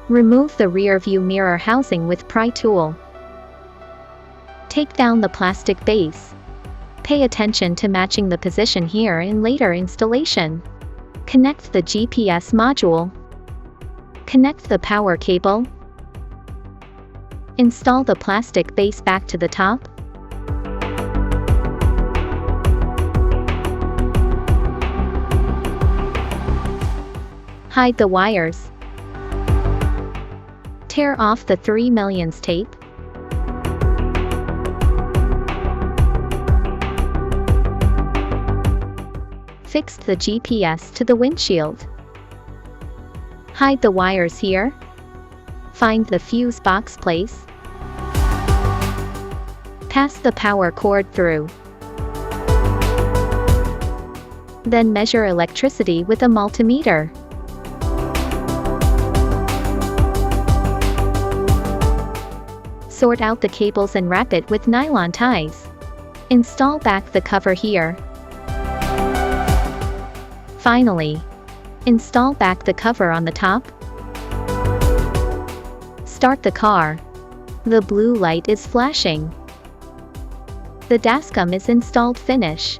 Remove the rear view mirror housing with pry tool. Take down the plastic base. Pay attention to matching the position here in later installation. Connect the GPS module. Connect the power cable. Install the plastic base back to the top. Hide the wires. Tear off the 3mm tape. Fix the GPS to the windshield. Hide the wires here. Find the fuse box place. Pass the power cord through. Then measure electricity with a multimeter. Sort out the cables and wrap it with nylon ties. Install back the cover here. Finally, install back the cover on the top. Start the car. The blue light is flashing. The Dashcam is installed. Finish.